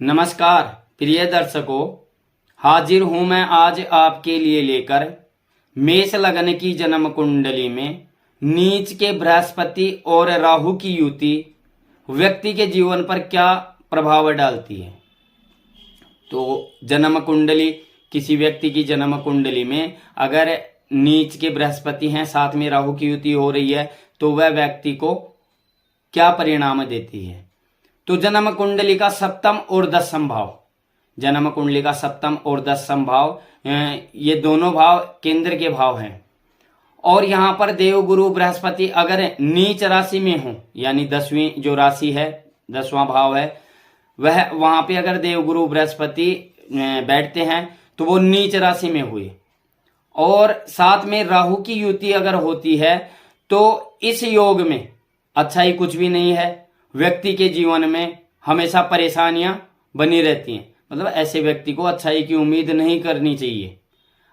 नमस्कार प्रिय दर्शकों, हाजिर हूं मैं आज आपके लिए लेकर मेष लग्न की जन्म कुंडली में नीच के बृहस्पति और राहु की युति व्यक्ति के जीवन पर क्या प्रभाव डालती है। तो जन्म कुंडली, किसी व्यक्ति की जन्म कुंडली में अगर नीच के बृहस्पति हैं, साथ में राहु की युति हो रही है, तो वह व्यक्ति को क्या परिणाम देती है। तो जन्म कुंडली का सप्तम और दसम भाव, जन्म कुंडली का सप्तम और दसम भाव, ये दोनों भाव केंद्र के भाव हैं। और यहां पर देव गुरु बृहस्पति अगर नीच राशि में हो, यानी 10वीं जो राशि है, 10वां भाव है, वह वहां पे अगर देव गुरु बृहस्पति बैठते हैं तो वो नीच राशि में हुए। और साथ में राहु की युति अगर होती है तो इस योग में अच्छाई कुछ भी नहीं है। व्यक्ति के जीवन में हमेशा परेशानियां बनी रहती हैं, मतलब ऐसे व्यक्ति को अच्छाई की उम्मीद नहीं करनी चाहिए।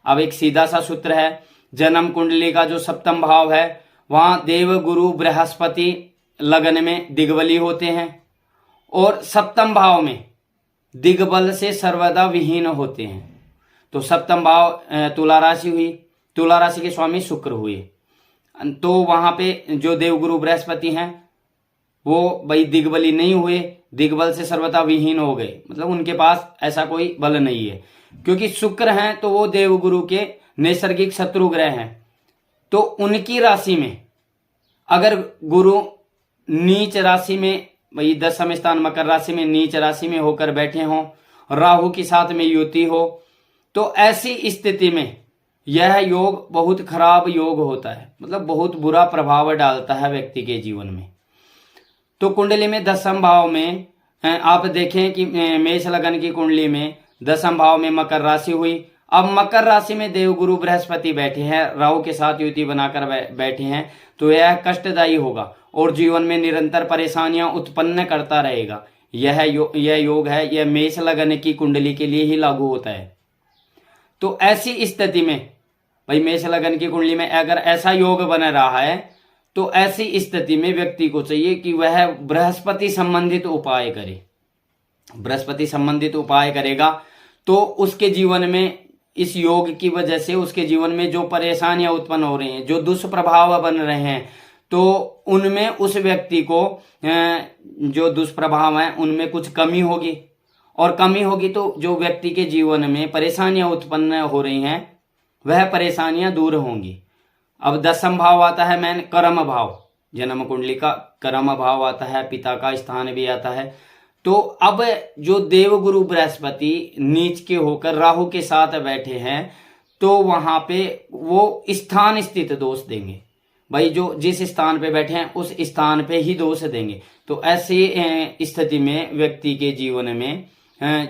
अब एक सीधा सा सूत्र है, जन्म कुंडली का जो सप्तम भाव है वहां देव गुरु बृहस्पति लग्न में दिग्बली होते हैं और सप्तम भाव में दिग्बल से सर्वदा विहीन होते हैं। तो सप्तम भाव तुला राशि हुई, तुला राशि के स्वामी शुक्र हुए, तो वहां पे जो देवगुरु बृहस्पति हैं वो भाई दिग्बली नहीं हुए, दिग्बल से सर्वथा विहीन हो गए, मतलब उनके पास ऐसा कोई बल नहीं है। क्योंकि शुक्र हैं तो वो देवगुरु के नैसर्गिक शत्रु ग्रह हैं। तो उनकी राशि में अगर गुरु नीच राशि में, भाई 10वें स्थान मकर राशि में नीच राशि में होकर बैठे हों, राहु के साथ में युति हो, तो ऐसी स्थिति में यह योग बहुत खराब योग होता है, मतलब बहुत बुरा प्रभाव डालता है व्यक्ति के जीवन में। तो कुंडली में 10वें भाव में आप देखें कि मेष लगन की कुंडली में 10वें भाव में मकर राशि हुई। अब मकर राशि में देवगुरु बृहस्पति बैठे हैं, राहु के साथ युति बनाकर बैठे हैं, तो यह कष्टदायी होगा और जीवन में निरंतर परेशानियां उत्पन्न करता रहेगा। यह योग है, यह मेष लगन की कुंडली के लिए ही लागू होता है। तो ऐसी स्थिति में भाई मेष लगन की कुंडली में अगर ऐसा योग बन रहा है तो ऐसी स्थिति में व्यक्ति को चाहिए कि वह बृहस्पति संबंधित उपाय करे। बृहस्पति संबंधित उपाय करेगा तो उसके जीवन में, इस योग की वजह से उसके जीवन में जो परेशानियां उत्पन्न हो रही हैं, जो दुष्प्रभाव बन रहे हैं, तो उनमें उस व्यक्ति को जो दुष्प्रभाव हैं उनमें कुछ कमी होगी। और कमी होगी तो जो व्यक्ति के जीवन में परेशानियां उत्पन्न हो रही हैं वह परेशानियां दूर होंगी। अब 10वां भाव आता है मैन कर्म भाव, जन्म कुंडली का कर्म भाव आता है, पिता का स्थान भी आता है। तो अब जो देवगुरु बृहस्पति नीच के होकर राहु के साथ बैठे हैं तो वहां पे वो स्थान स्थित दोष देंगे। भाई जो जिस स्थान पे बैठे हैं उस स्थान पे ही दोष देंगे। तो ऐसी स्थिति में व्यक्ति के जीवन में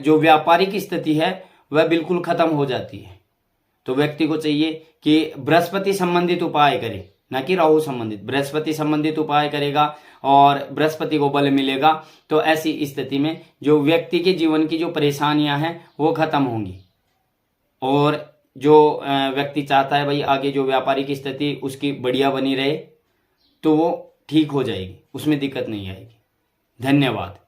जो व्यापारिक स्थिति है वह बिल्कुल खत्म हो जाती है। तो व्यक्ति को चाहिए कि बृहस्पति संबंधित उपाय करे, ना कि राहु संबंधित। बृहस्पति संबंधित उपाय करेगा और बृहस्पति को बल मिलेगा, तो ऐसी स्थिति में जो व्यक्ति के जीवन की जो परेशानियां हैं वो खत्म होंगी। और जो व्यक्ति चाहता है भाई आगे जो व्यापारिक स्थिति उसकी बढ़िया बनी रहे, तो वो ठीक हो जाएगी, उसमें दिक्कत नहीं आएगी। धन्यवाद।